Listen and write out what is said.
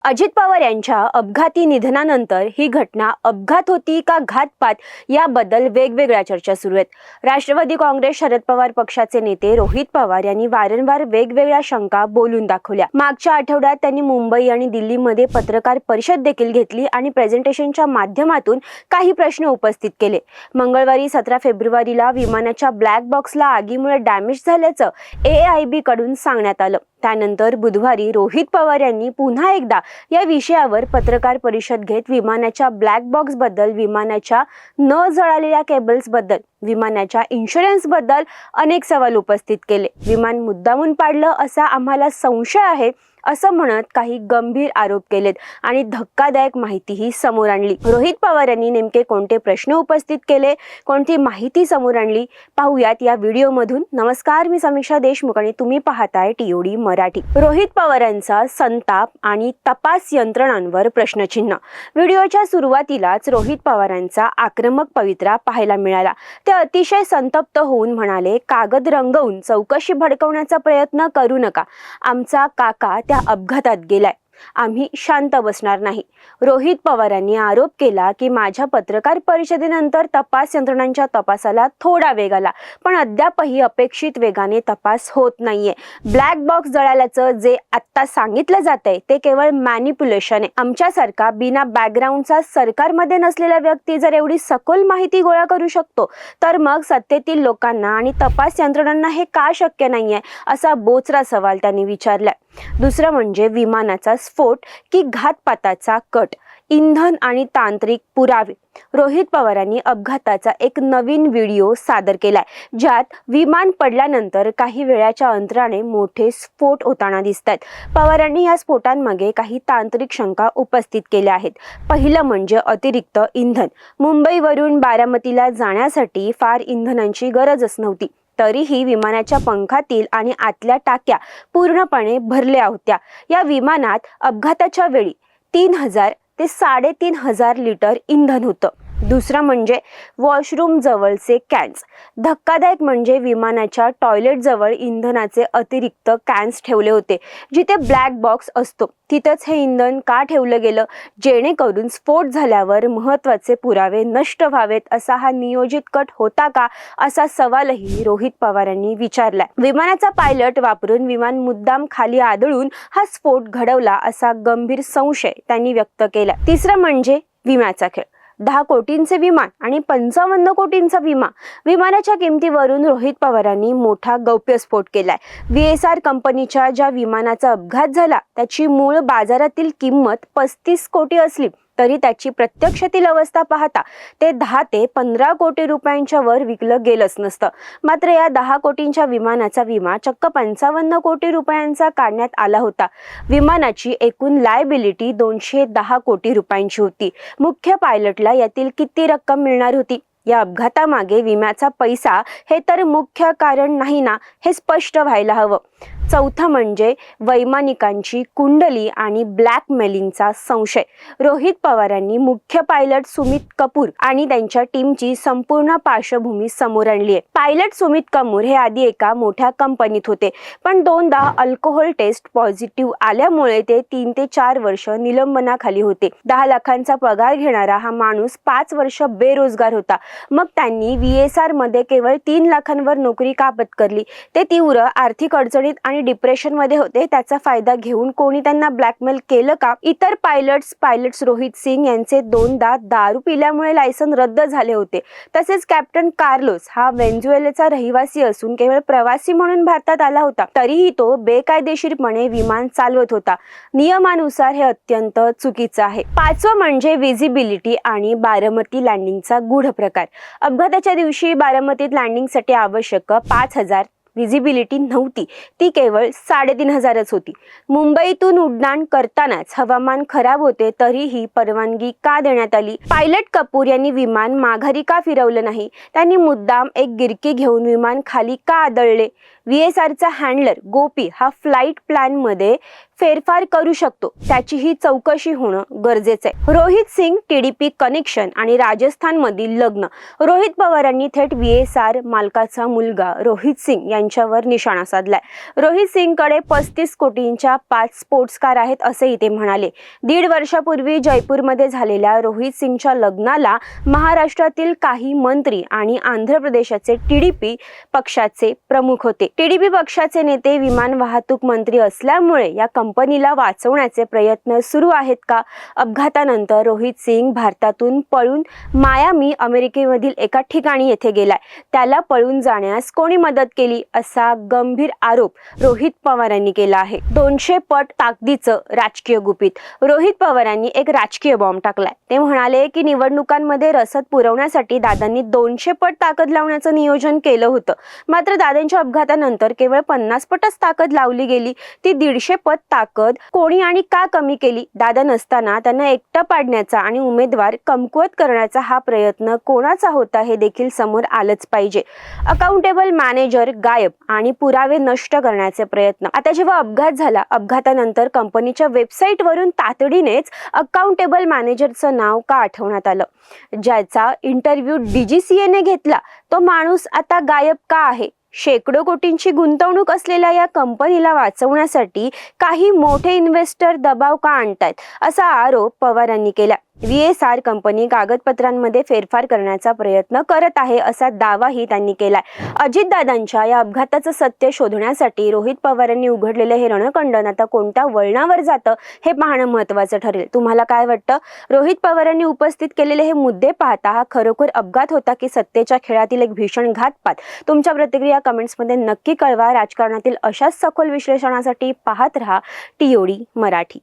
अजित पवार यांच्या अपघाती निधनानंतर ही घटना अपघात होती का घातपात याबद्दल वेगवेगळ्या चर्चा सुरू आहेत। राष्ट्रवादी काँग्रेस शरद पवार पक्षाचे नेते रोहित पवार यांनी वारंवार वेगवेगळ्या शंका बोलून दाखवल्या। मागच्या आठवड्यात त्यांनी मुंबई आणि दिल्लीमध्ये पत्रकार परिषद देखील घेतली आणि प्रेझेंटेशनच्या माध्यमातून काही प्रश्न उपस्थित केले। मंगळवारी 17 फेब्रुवारीला विमानाच्या ब्लॅक बॉक्सला आगीमुळे डॅमेज झाल्याचं AIB कडून सांगण्यात आलं। त्यानंतर बुधवारी रोहित पवार यांनी पुन्हा एकदा या विषयावर पत्रकार परिषद घेत विमानाच्या ब्लॅक बॉक्स बद्दल, विमानाच्या न जळालेल्या केबल्स बद्दल, विमानाच्या इन्शुरन्स बद्दल अनेक सवाल उपस्थित केले। विमान मुद्दामून पाडलं असा आम्हाला संशय आहे असं म्हणत काही गंभीर आरोप केलेत आणि धक्कादायक माहितीही समोर आणली। रोहित पवार यांनी नेमके कोणते प्रश्न उपस्थित केले, कोणती माहिती समोर आणली, पाहूयात या व्हिडिओमधून। नमस्कार, मी समीक्षा देशमुख आणि तुम्ही पाहताय TOD मराठी। रोहित पवारांचा संताप आणि तपास यंत्रणांवर प्रश्नचिन्ह। व्हिडिओच्या सुरुवातीलाच रोहित पवारांचा आक्रमक पवित्रा पाहायला मिळाला। ते अतिशय संतप्त होऊन म्हणाले, कागद रंगवून चौकशी भडकवण्याचा प्रयत्न करू नका। आमचा काका त्या अपघातात गेलाय, आम्ही शांत बसणार नाही। रोहित पवारांनी आरोप केला की माझ्या पत्रकार परिषदेनंतर तपास यंत्रणांच्या तपासाला थोडा वेग आला, पण अद्यापही अपेक्षित वेगाने तपास होत नाहीये। ब्लॅक बॉक्स जळाल्याचं जे आता सांगितलं जातंय ते केवळ मॅनिप्युलेशन आहे। आमच्यासारखा बिना बॅकग्राऊंडचा सरकारमध्ये नसलेला व्यक्ती जर एवढी सखोल माहिती गोळा करू शकतो, तर मग सत्तेतील लोकांना आणि तपास यंत्रणांना हे का शक्य नाहीये, असा बोचरा सवाल त्यांनी विचारलाय। दुसरं म्हणजे विमानाचा स्फोट की घातपाताचा कट, इंधन आणि तांत्रिक पुरावे। रोहित पवारांनी अपघाताचा एक नवीन व्हिडिओ सादर केलाय, ज्यात विमान पडल्यानंतर काही वेळाच्या अंतराने मोठे स्फोट होताना दिसतात। पवारांनी या स्फोटांमागे काही तांत्रिक शंका उपस्थित केल्या आहेत। पहिलं म्हणजे अतिरिक्त इंधन। मुंबईवरून बारामतीला जाण्यासाठी फार इंधनाची गरजच नव्हती, तरीही विमानाच्या पंखातील आणि आतल्या टाक्या पूर्णपणे भरल्या होत्या। या विमानात अपघाताच्या वेळी 3000 ते 3500 लिटर इंधन होतं। दुसरं म्हणजे वॉशरूम जवळचे कॅन्स। धक्कादायक म्हणजे विमानाच्या टॉयलेट जवळ इंधनाचे अतिरिक्त कॅन्स ठेवले होते, जिथे ब्लॅक बॉक्स असतो तिथंच हे इंधन का ठेवलं गेलं, जेणेकरून स्फोट झाल्यावर महत्त्वाचे पुरावे नष्ट व्हावेत असा हा नियोजित कट होता का, असा सवालही रोहित पवारांनी विचारलाय। विमानाचा पायलट वापरून विमान मुद्दाम खाली आदळून हा स्फोट घडवला असा गंभीर संशय त्यांनी व्यक्त केला। तिसरं म्हणजे विम्याचा खेळ। 10 कोटींचे विमान आणि 55 कोटींचा विमा। विमानाच्या किमतीवरून रोहित पवारांनी मोठा गौप्यस्फोट केलाय। VSR कंपनीच्या ज्या विमानाचा अपघात झाला त्याची मूळ बाजारातील किंमत 35 कोटी असली तरी त्याची प्रत्यक्षातील अवस्था पाहता ते 10 ते 15 कोटी रुपयांच्या वर विकलं गेलंच नसतं। मात्र या 10 कोटींच्या विमानाचा विमा चक्क 55 कोटी रुपयांचा काढण्यात आला होता। विमानाची एकूण लायबिलिटी 210 कोटी रुपयांची होती। मुख्य पायलटला यातील किती रक्कम मिळणार होती? या अपघातामागे विम्याचा पैसा हे तर मुख्य कारण नाही ना, हे स्पष्ट व्हायला हवं। चौथं म्हणजे वैमानिकांची कुंडली आणि ब्लॅकमेलिंगचा संशय। रोहित पवारांनी मुख्य पायलट सुमित कपूर आणि त्यांच्या टीमची संपूर्ण पार्श्वभूमी समोर आणली आहे। पायलट सुमित कपूर हे आधी एका मोठ्या कंपनीत होते, पण 2दा अल्कोहोल टेस्ट पॉझिटिव्ह आल्यामुळे ते 3 ते 4 वर्ष निलंबनाखाली होते। 10 लाखांचा पगार घेणारा हा माणूस 5 वर्ष बेरोजगार होता। मग त्यांनी VSR मध्ये केवळ 3 लाखांवर नोकरी का पत्करली? ते तीव्र आर्थिक अडचणीत आणि डिप्रेशन मध्ये होते। त्याचा फायदा घेऊन कोणी त्यांना ब्लॅकमेल केलं का? इतर पायलट्स रोहित सिंग यांचे 2दा दारू पिल्यामुळे लायसन रद्द झाले होते। तसेच कॅप्टन कार्लोस हा व्हेनेझुएलाचा रहिवासी असून केवळ प्रवासी म्हणून भारतात आला होता, तरीही तो बेकायदेशीरपणे विमान चालवत होता। नियमानुसार हे अत्यंत चुकीचं आहे। पाचवं म्हणजे विजिबिलिटी आणि बारामती लँडिंगचा गूढ प्रकार। अपघाताच्या दिवशी बारामतीत लँडिंगसाठी आवश्यक 5000 विजिबिलिटी नव्हती, ती केवळ 3500च होती। मुंबईतून उड्डाण करतानाच हवामान खराब होते, तरीही परवानगी का देण्यात आली? पायलट कपूर यांनी विमान माघारी का फिरवलं नाही? त्यांनी मुद्दाम एक गिरकी घेऊन विमान खाली का आदळले? VSRचा हँडलर गोपी हा फ्लाईट प्लॅन मध्ये फेरफार करू शकतो त्याचीही चौकशी होणं गरजेचं आहे. रोहित सिंग टीडीपी कनेक्शन आणि राजस्थानमधील लग्न. रोहित पवारांनी थेट VSR मालकाचा मुलगा रोहित सिंग यांच्यावर निशाणा साधलाय. रोहित सिंगकडे 35 कोटींच्या 5 स्पोर्ट्स कार आहेत असेही ते म्हणाले. 1.5 वर्षापूर्वी जयपूरमध्ये झालेल्या रोहित सिंगच्या लग्नाला महाराष्ट्रातील काही मंत्री आणि आंध्र प्रदेशाचे टीडीपी पक्षाचे प्रमुख होते. टीडीपी पक्षाचे नेते विमान वाहतूक मंत्री असल्यामुळे या कंपनीला वाचवण्याचे प्रयत्न सुरू आहेत का? अपघातानंतर रोहित सिंग भारतातून पळून मायामी अमेरिकेमधील एका ठिकाणी येथे गेलाय. त्याला पळून जाण्यास कोणी मदत केली असा गंभीर आरोप रोहित पवारांनी केला आहे. 200 पट ताकदीचं राजकीय गुपित. रोहित पवारांनी एक राजकीय बॉम्ब टाकलाय. ते म्हणाले की निवडणुकांमध्ये रसद पुरवण्यासाठी दादांनी 200 पट ताकद लावण्याचं नियोजन केलं होतं. मात्र दादांच्या अपघातानंतर केवळ 50 पटच ताकद लावली गेली. ती 150 पट ताकद कोणी आणि का कमी केली? दादा नसताना त्यांना एकटं पाडण्याचा आणि उमेदवार कमकुवत करण्याचा हा प्रयत्न कोणाचा होता हे देखील समोर आलंच पाहिजे. अकाउंटेबल मॅनेजर गायब आणि पुरावे नष्ट करण्याचे प्रयत्न. आता जेव्हा अपघात झाला, अपघातानंतर कंपनीच्या वेबसाईटवरून तातडीनेच अकाउंटेबल मॅनेजरचं नाव का आठवण्यात आलं? ज्याचा इंटरव्ह्यू DGCAने घेतला तो माणूस आता गायब का आहे? शेकडो कोटींची गुंतवणूक असलेल्या या कंपनीला वाचवण्यासाठी काही मोठे इन्व्हेस्टर दबाव का आणतायत असा आरोप पवारांनी केला. VSR कंपनी कागदपत्रांमध्ये फेरफार करण्याचा प्रयत्न करत आहे असा दावाही त्यांनी केलाय. अजितदादांच्या या अपघाताचं सत्य शोधण्यासाठी रोहित पवारांनी उघडलेले हे रणकंडन आता कोणत्या वळणावर जातं हे पाहणं महत्त्वाचं ठरेल. तुम्हाला काय वाटतं? रोहित पवारांनी उपस्थित केलेले हे मुद्दे पाहता हा खरोखर अपघात होता की सत्तेच्या खेळातील एक भीषण घातपात? तुमच्या प्रतिक्रिया कमेंट्समध्ये नक्की कळवा. राजकारणातील अशाच सखोल विश्लेषणासाठी पाहत रहा TOD मराठी.